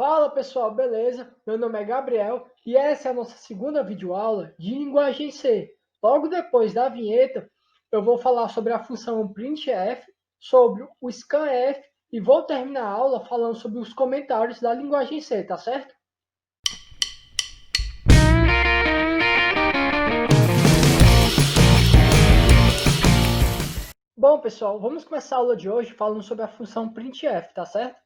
Fala pessoal, beleza? Meu nome é Gabriel e essa é a nossa segunda videoaula de linguagem C. Logo depois da vinheta, eu vou falar sobre a função printf, sobre o scanf e vou terminar a aula falando sobre os comentários da linguagem C, tá certo? Bom pessoal, vamos começar a aula de hoje falando sobre a função printf, tá certo?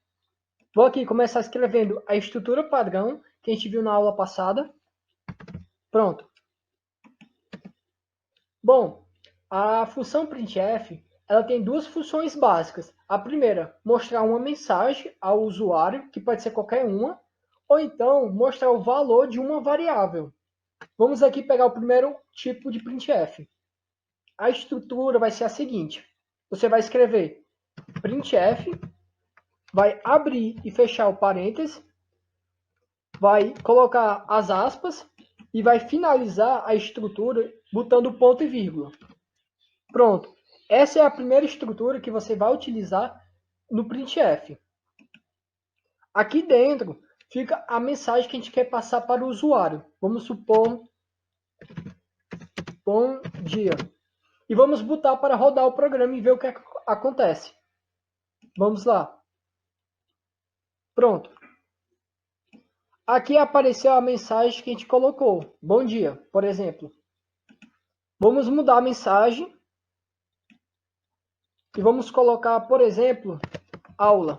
Vou aqui começar escrevendo a estrutura padrão que a gente viu na aula passada. Pronto. Bom, a função printf ela tem duas funções básicas. A primeira, mostrar uma mensagem ao usuário, que pode ser qualquer uma, ou então mostrar o valor de uma variável. Vamos aqui pegar o primeiro tipo de printf. A estrutura vai ser a seguinte. Você vai escrever printf, vai abrir e fechar o parêntese, vai colocar as aspas e vai finalizar a estrutura botando ponto e vírgula. Pronto. Essa é a primeira estrutura que você vai utilizar no printf. Aqui dentro fica a mensagem que a gente quer passar para o usuário. Vamos supor, bom dia. E vamos botar para rodar o programa e ver o que acontece. Vamos lá. Pronto. Aqui apareceu a mensagem que a gente colocou. Bom dia, por exemplo. Vamos mudar a mensagem e vamos colocar, por exemplo, aula.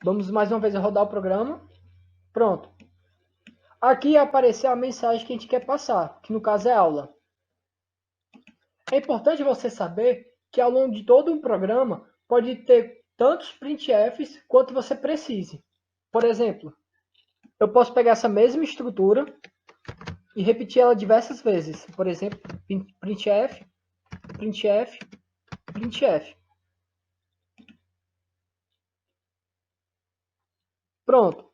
Vamos mais uma vez rodar o programa. Pronto. Aqui apareceu a mensagem que a gente quer passar, que no caso é aula. É importante você saber que ao longo de todo um programa pode ter tantos printfs quanto você precise. Por exemplo, eu posso pegar essa mesma estrutura e repetir ela diversas vezes. Por exemplo, printf, printf, printf. Pronto.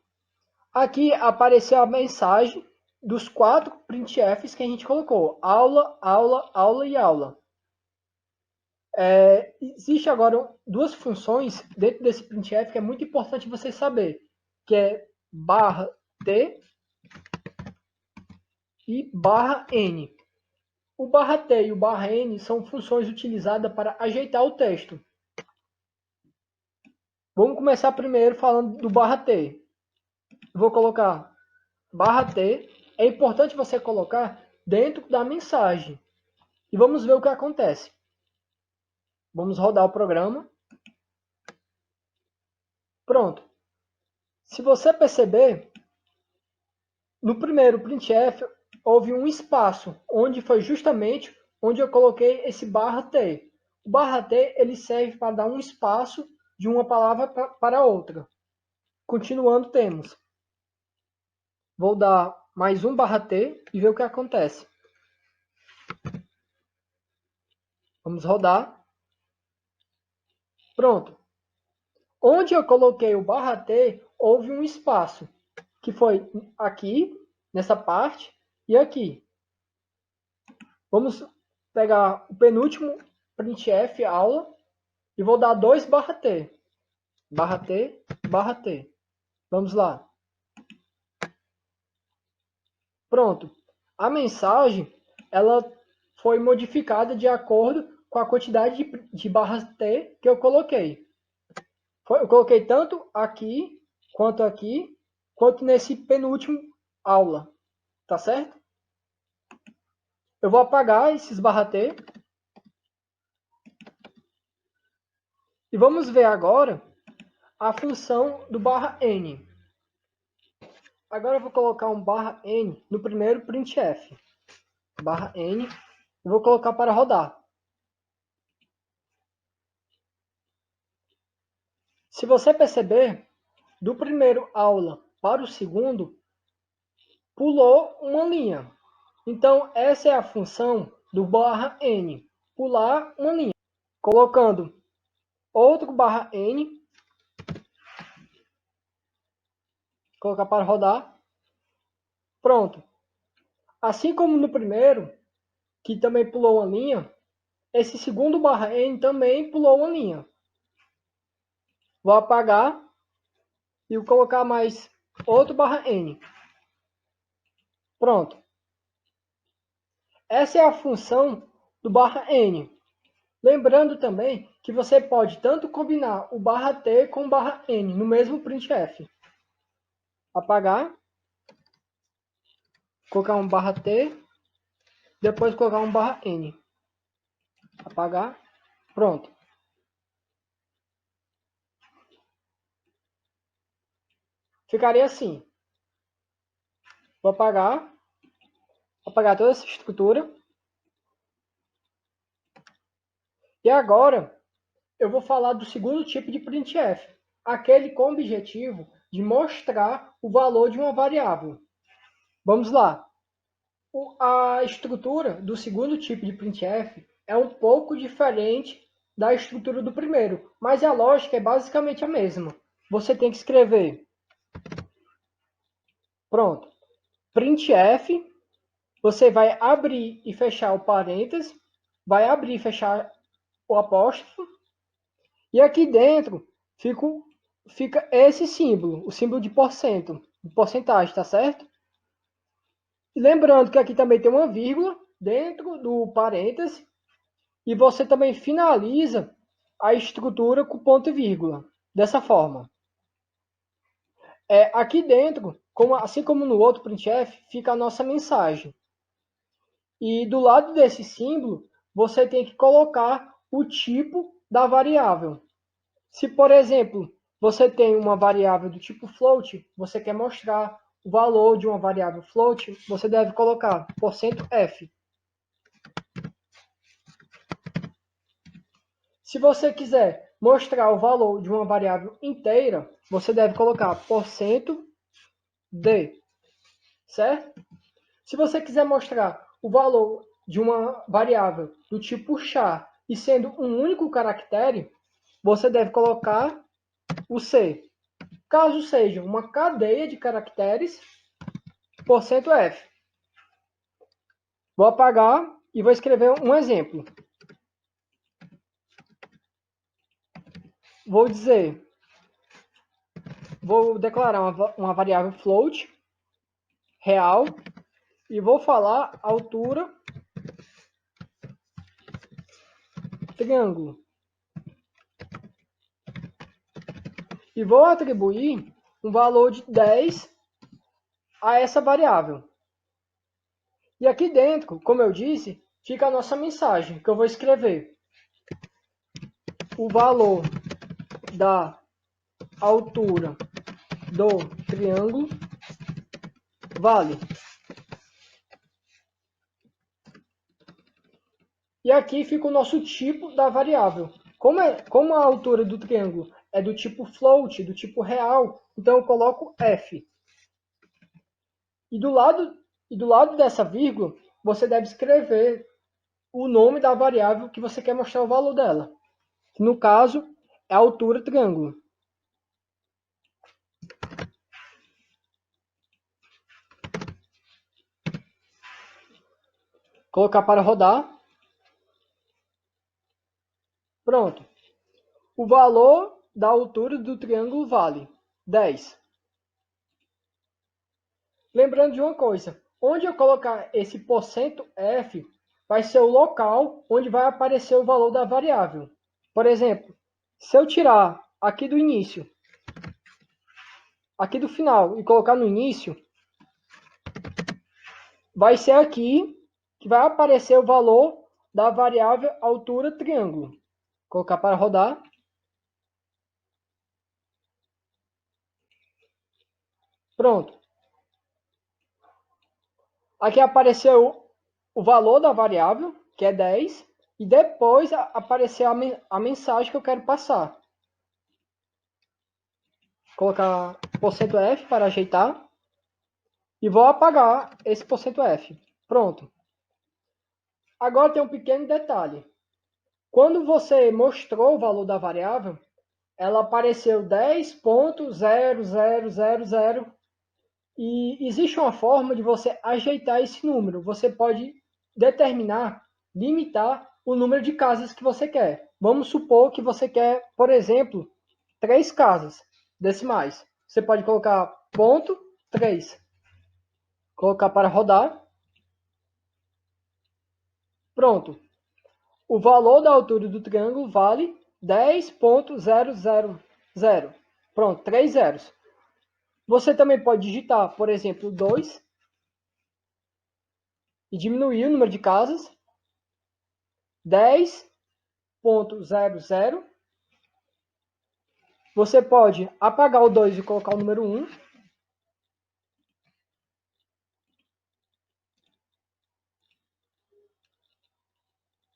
Aqui apareceu a mensagem dos 4 printfs que a gente colocou. Aula, aula, aula e aula. Existe agora duas funções dentro desse printf que é muito importante você saber, que é /t e /n. O /t e o /n são funções utilizadas para ajeitar o texto. Vamos começar primeiro falando do /t. Vou colocar /t. É importante você colocar dentro da mensagem. E vamos ver o que acontece. Vamos rodar o programa. Pronto. Se você perceber, no primeiro printf houve um espaço, onde foi justamente onde eu coloquei esse /t. O /t ele serve para dar um espaço de uma palavra para outra. Continuando, temos. Vou dar mais um /t e ver o que acontece. Vamos rodar. Pronto. Onde eu coloquei o /t, houve um espaço, que foi aqui, nessa parte, e aqui. Vamos pegar o penúltimo printf aula e vou dar 2 /t. /t, /t. Vamos lá. Pronto. A mensagem ela foi modificada de acordo com a quantidade de barras T que eu coloquei. Eu coloquei tanto aqui, quanto nesse penúltimo aula. Tá certo? Eu vou apagar esses /t. E vamos ver agora a função do /n. Agora eu vou colocar um /n no primeiro printf. /n. Eu vou colocar para rodar. Se você perceber, do primeiro aula para o segundo, pulou uma linha. Então, essa é a função do /n, pular uma linha. Colocando outro /n, colocar para rodar. Pronto. Assim como no primeiro, que também pulou uma linha, esse segundo /n também pulou uma linha. Vou apagar e vou colocar mais outro barra N. Pronto. Essa é a função do barra N. Lembrando também que você pode tanto combinar o barra T com o barra N no mesmo printf. Apagar, colocar um barra T, depois colocar um barra N. Apagar, pronto. Ficaria assim. Vou apagar toda essa estrutura. E agora eu vou falar do segundo tipo de printf, aquele com o objetivo de mostrar o valor de uma variável. Vamos lá. A estrutura do segundo tipo de printf é um pouco diferente da estrutura do primeiro, mas a lógica é basicamente a mesma. Você tem que escrever, pronto, printf, você vai abrir e fechar o parênteses, vai abrir e fechar o apóstrofo, e aqui dentro fica esse símbolo, o símbolo de porcentagem, tá certo? E lembrando que aqui também tem uma vírgula dentro do parêntese, e você também finaliza a estrutura com ponto e vírgula, dessa forma. Aqui dentro, assim como no outro printf, fica a nossa mensagem. E do lado desse símbolo, você tem que colocar o tipo da variável. Se, por exemplo, você tem uma variável do tipo float, você quer mostrar o valor de uma variável float, você deve colocar %f. Se você quiser mostrar o valor de uma variável inteira, você deve colocar %d, certo? Se você quiser mostrar o valor de uma variável do tipo char e sendo um único caractere, você deve colocar o c. Caso seja uma cadeia de caracteres, %f. Vou apagar e vou escrever um exemplo. Vou declarar uma variável float real e vou falar altura triângulo. E vou atribuir um valor de 10 a essa variável. E aqui dentro, como eu disse, fica a nossa mensagem, que eu vou escrever. O valor da altura do triângulo vale. E aqui fica o nosso tipo da variável. Como a altura do triângulo é do tipo float, do tipo real, então eu coloco f. E do lado dessa vírgula, você deve escrever o nome da variável que você quer mostrar o valor dela. No caso, é a altura triângulo. Colocar para rodar. Pronto. O valor da altura do triângulo vale 10. Lembrando de uma coisa, onde eu colocar esse %f vai ser o local onde vai aparecer o valor da variável. Por exemplo, se eu tirar aqui do início, aqui do final e colocar no início, vai ser aqui que vai aparecer o valor da variável altura triângulo. Colocar para rodar. Pronto. Aqui apareceu o valor da variável, que é 10, e depois apareceu a mensagem que eu quero passar. Colocar %f para ajeitar. E vou apagar esse %f. Pronto. Agora tem um pequeno detalhe. Quando você mostrou o valor da variável, ela apareceu 10.0000 e existe uma forma de você ajeitar esse número. Você pode determinar, limitar o número de casas que você quer. Vamos supor que você quer, por exemplo, 3 casas decimais. Você pode colocar ponto 3. Colocar para rodar. Pronto. O valor da altura do triângulo vale 10.000. Pronto, 3 zeros. Você também pode digitar, por exemplo, 2 e diminuir o número de casas. 10.00. Você pode apagar o 2 e colocar o número 1.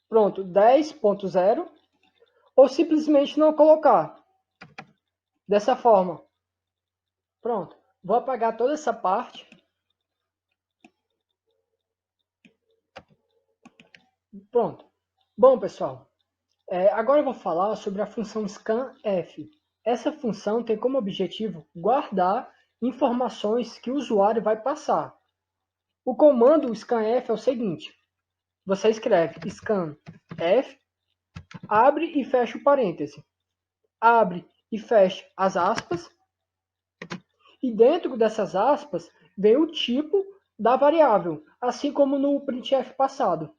Pronto, 10.0. Ou simplesmente não colocar. Dessa forma. Pronto. Vou apagar toda essa parte. Pronto. Bom, pessoal, agora eu vou falar sobre a função scanf. Essa função tem como objetivo guardar informações que o usuário vai passar. O comando scanf é o seguinte. Você escreve scanf, abre e fecha o parêntese. Abre e fecha as aspas. E dentro dessas aspas vem o tipo da variável, assim como no printf passado.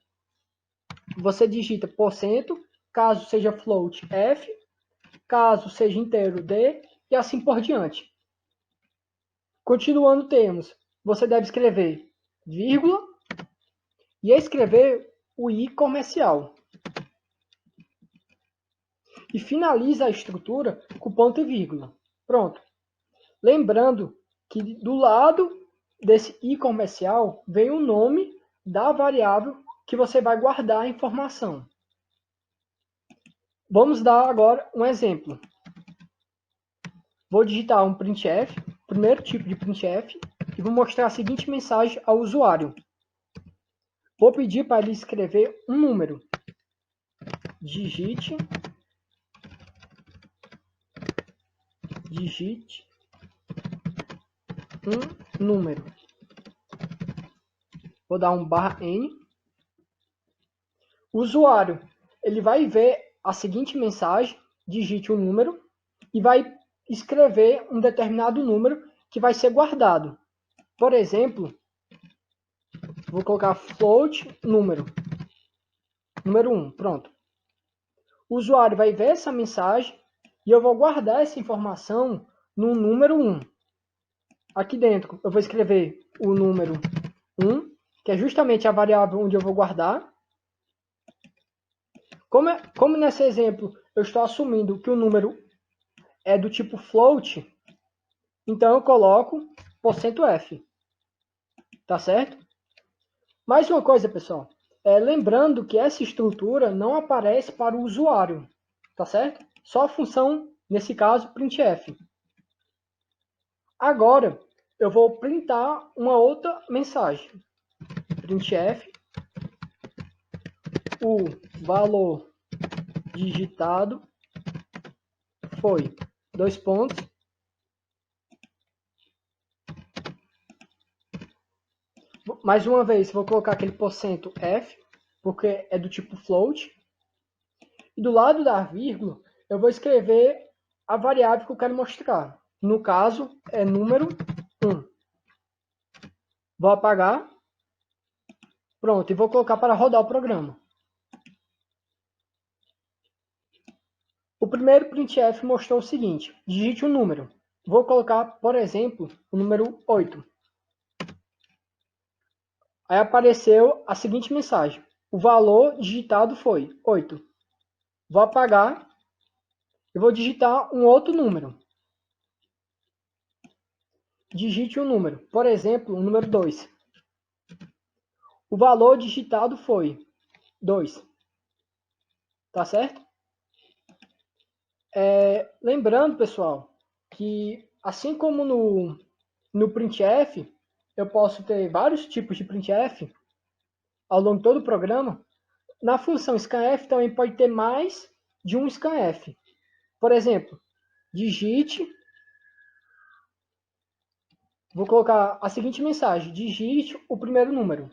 Você digita %, caso seja float f, caso seja inteiro d, e assim por diante. Continuando temos, você deve escrever vírgula e escrever o i comercial. E finaliza a estrutura com ponto e vírgula. Pronto. Lembrando que do lado desse i comercial vem o nome da variável que você vai guardar a informação. Vamos dar agora um exemplo. Vou digitar um printf, primeiro tipo de printf, e vou mostrar a seguinte mensagem ao usuário. Vou pedir para ele escrever um número. Digite um número. Vou dar um /n. O usuário, ele vai ver a seguinte mensagem, digite um número, e vai escrever um determinado número que vai ser guardado. Por exemplo, vou colocar float número 1, pronto. O usuário vai ver essa mensagem e eu vou guardar essa informação no número 1. Aqui dentro eu vou escrever o número 1, que é justamente a variável onde eu vou guardar. Como nesse exemplo eu estou assumindo que o número é do tipo float, então eu coloco %f. Tá certo? Mais uma coisa, pessoal. Lembrando que essa estrutura não aparece para o usuário. Tá certo? Só a função, nesse caso, printf. Agora, eu vou printar uma outra mensagem. Printf, o valor digitado foi, dois pontos. Mais uma vez, vou colocar aquele %f, porque é do tipo float. E do lado da vírgula, eu vou escrever a variável que eu quero mostrar. No caso, é número 1. Vou apagar. Pronto, e vou colocar para rodar o programa. O primeiro printf mostrou o seguinte. Digite um número. Vou colocar, por exemplo, o número 8. Aí apareceu a seguinte mensagem. O valor digitado foi 8. Vou apagar e vou digitar um outro número. Digite um número. Por exemplo, o número 2. O valor digitado foi 2. Tá certo? Lembrando, pessoal, que assim como no printf, eu posso ter vários tipos de printf ao longo de todo o programa. Na função scanf também pode ter mais de um scanf. Por exemplo, digite, vou colocar a seguinte mensagem, digite o primeiro número.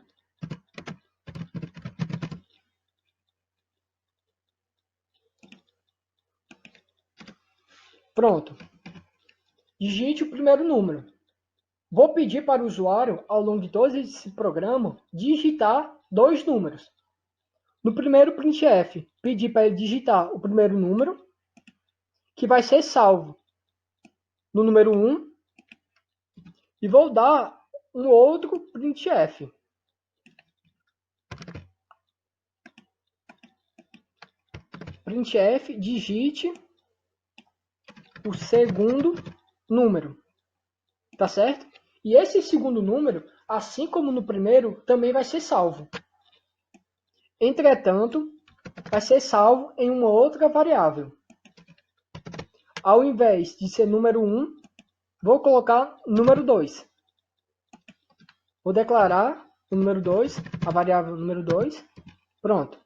Pronto. Digite o primeiro número. Vou pedir para o usuário, ao longo de todo esse programa, digitar 2 números. No primeiro printf, pedir para ele digitar o primeiro número, que vai ser salvo no número 1, e vou dar um outro printf. Printf, digite o segundo número. Tá certo? E esse segundo número, assim como no primeiro, também vai ser salvo. Entretanto, vai ser salvo em uma outra variável. Ao invés de ser número 1, vou colocar número 2. Vou declarar o número 2, a variável número 2. Pronto.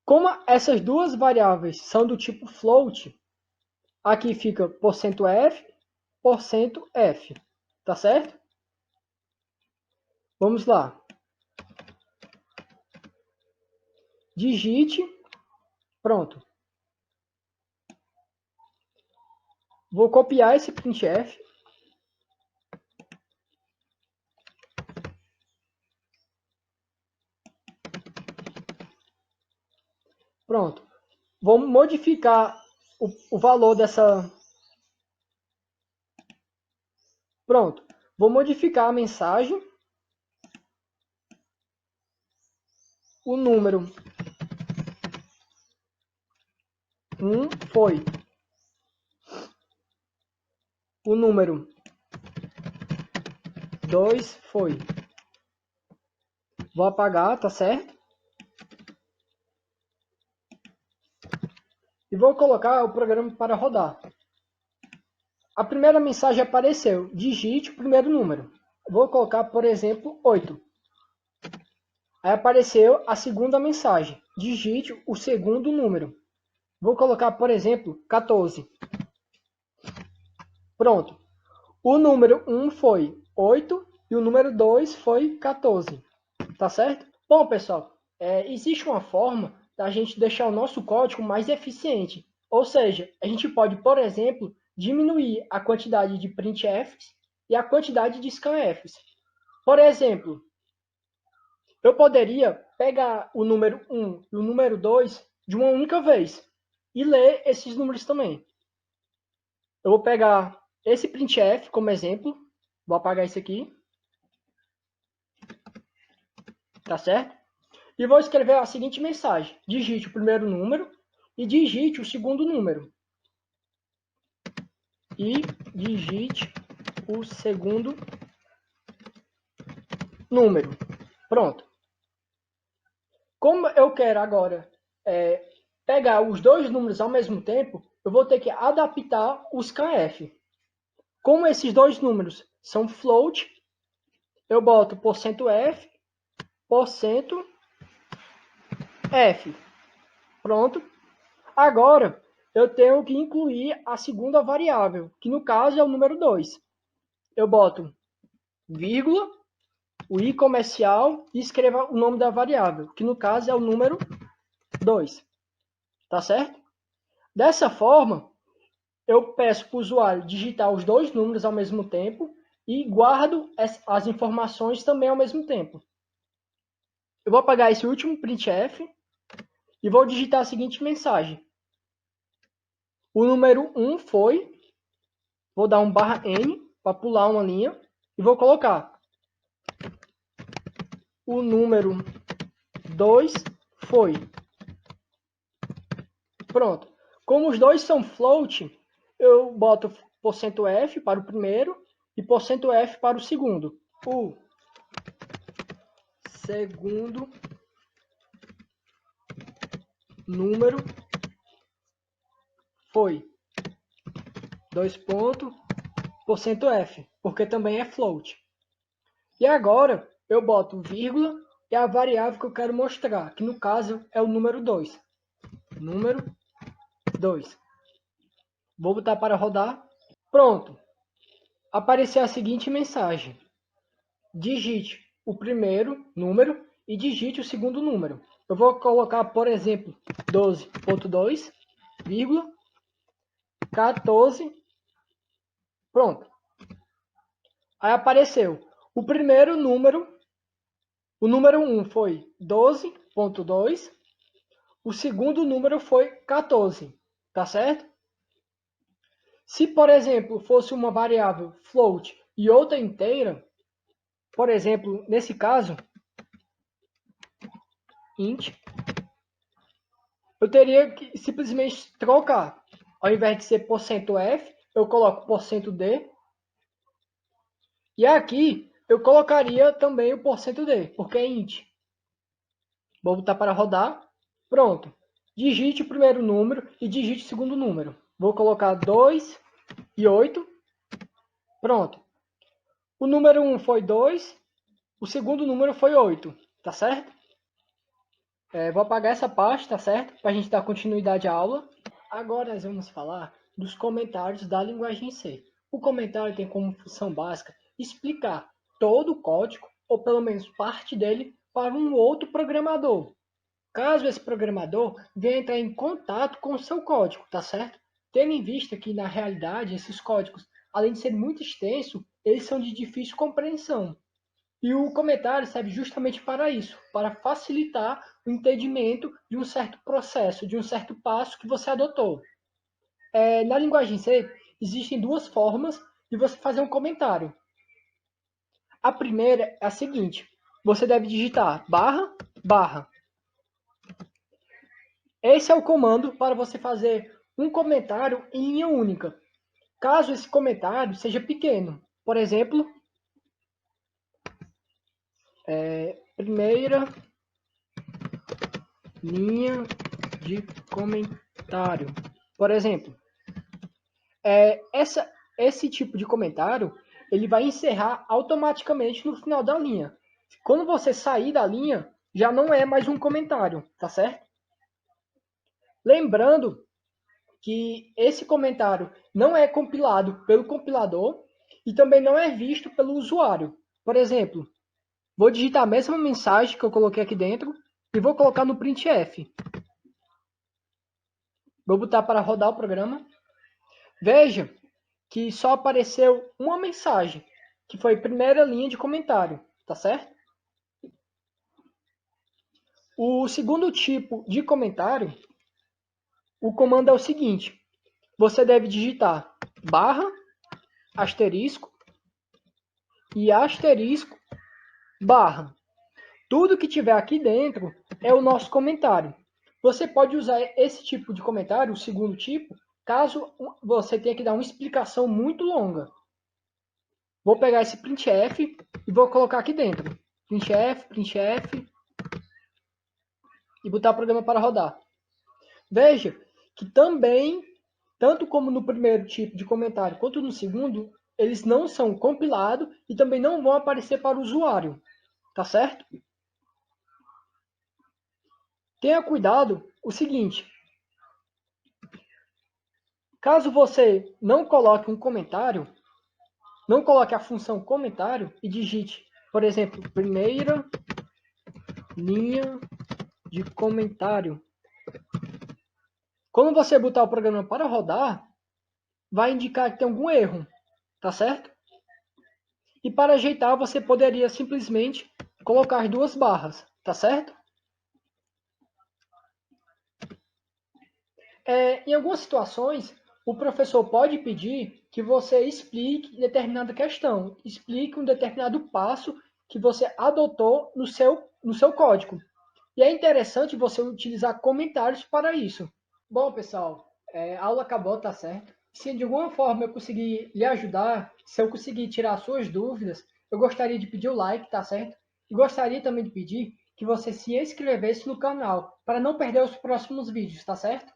Como essas duas variáveis são do tipo float, aqui fica %f, %f. Tá certo? Vamos lá. Digite. Pronto. Vou copiar esse printf. Pronto. Vou modificar o valor dessa... Pronto. Vou modificar a mensagem. O número 1 foi. O número 2 foi. Vou apagar, tá certo? E vou colocar o programa para rodar. A primeira mensagem apareceu. Digite o primeiro número. Vou colocar, por exemplo, 8. Aí apareceu a segunda mensagem. Digite o segundo número. Vou colocar, por exemplo, 14. Pronto. O número 1 foi 8 e o número 2 foi 14. Tá certo? Bom, pessoal, existe uma forma da gente deixar o nosso código mais eficiente. Ou seja, a gente pode, por exemplo, diminuir a quantidade de printfs e a quantidade de scanfs. Por exemplo, eu poderia pegar o número 1 e o número 2 de uma única vez e ler esses números também. Eu vou pegar esse printf como exemplo. Vou apagar isso aqui. Tá certo? E vou escrever a seguinte mensagem. Digite o primeiro número e digite o segundo número. E digite o segundo número. Pronto. Como eu quero agora pegar os dois números ao mesmo tempo, eu vou ter que adaptar o scanf. Como esses dois números são float, eu boto %f, %f. Pronto. Agora, eu tenho que incluir a segunda variável, que no caso é o número 2. Eu boto vírgula, o i comercial e escreva o nome da variável, que no caso é o número 2. Tá certo? Dessa forma, eu peço para o usuário digitar os dois números ao mesmo tempo e guardo as informações também ao mesmo tempo. Eu vou apagar esse último printf e vou digitar a seguinte mensagem. O número 1 foi, vou dar um /n para pular uma linha e vou colocar. O número 2 foi. Pronto. Como os dois são float, eu boto %f para o primeiro e %f para o segundo. O segundo número foi 2 pontos, %f, porque também é float. E agora eu boto vírgula e a variável que eu quero mostrar, que no caso é o número 2. Número 2. Vou botar para rodar. Pronto. Apareceu a seguinte mensagem. Digite o primeiro número e digite o segundo número. Eu vou colocar, por exemplo, 12.2, vírgula. 14. Pronto. Aí apareceu o primeiro número. O número 1 foi 12.2. O segundo número foi 14. Tá certo? Se, por exemplo, fosse uma variável float e outra inteira, por exemplo, nesse caso, int, eu teria que simplesmente trocar. Ao invés de ser %f, eu coloco %d. E aqui eu colocaria também o %d, porque é int. Vou botar para rodar. Pronto. Digite o primeiro número e digite o segundo número. Vou colocar 2 e 8. Pronto. O número 1 foi 2. O segundo número foi 8. Tá certo? Vou apagar essa parte, tá certo? Para a gente dar continuidade à aula. Agora nós vamos falar dos comentários da linguagem C. O comentário tem como função básica explicar todo o código, ou pelo menos parte dele, para um outro programador. Caso esse programador venha entrar em contato com o seu código, tá certo? Tendo em vista que, na realidade, esses códigos, além de serem muito extensos, eles são de difícil compreensão. E o comentário serve justamente para isso, para facilitar o entendimento de um certo processo, de um certo passo que você adotou. Na linguagem C, existem duas formas de você fazer um comentário. A primeira é a seguinte: você deve digitar //. Esse é o comando para você fazer um comentário em linha única. Caso esse comentário seja pequeno, por exemplo, primeira linha de comentário. Por exemplo, esse tipo de comentário ele vai encerrar automaticamente no final da linha. Quando você sair da linha, já não é mais um comentário, tá certo? Lembrando que esse comentário não é compilado pelo compilador e também não é visto pelo usuário. Por exemplo, vou digitar a mesma mensagem que eu coloquei aqui dentro e vou colocar no printf. Vou botar para rodar o programa. Veja que só apareceu uma mensagem, que foi a primeira linha de comentário, tá certo? O segundo tipo de comentário, o comando é o seguinte: você deve digitar barra, asterisco e asterisco, barra. Tudo que tiver aqui dentro é o nosso comentário. Você pode usar esse tipo de comentário, o segundo tipo, caso você tenha que dar uma explicação muito longa. Vou pegar esse printf e vou colocar aqui dentro. Printf, e botar o programa para rodar. Veja que também, tanto como no primeiro tipo de comentário, quanto no segundo, eles não são compilados e também não vão aparecer para o usuário. Tá certo? Tenha cuidado o seguinte: caso você não coloque um comentário, não coloque a função comentário e digite, por exemplo, primeira linha de comentário. Quando você botar o programa para rodar, vai indicar que tem algum erro, tá certo? E para ajeitar, você poderia simplesmente colocar duas barras, tá certo? Em algumas situações, o professor pode pedir que você explique determinada questão, explique um determinado passo que você adotou no seu código. E é interessante você utilizar comentários para isso. Bom, pessoal, a aula acabou, tá certo? Se de alguma forma eu conseguir lhe ajudar, se eu conseguir tirar suas dúvidas, eu gostaria de pedir o like, tá certo? E gostaria também de pedir que você se inscrevesse no canal, para não perder os próximos vídeos, tá certo?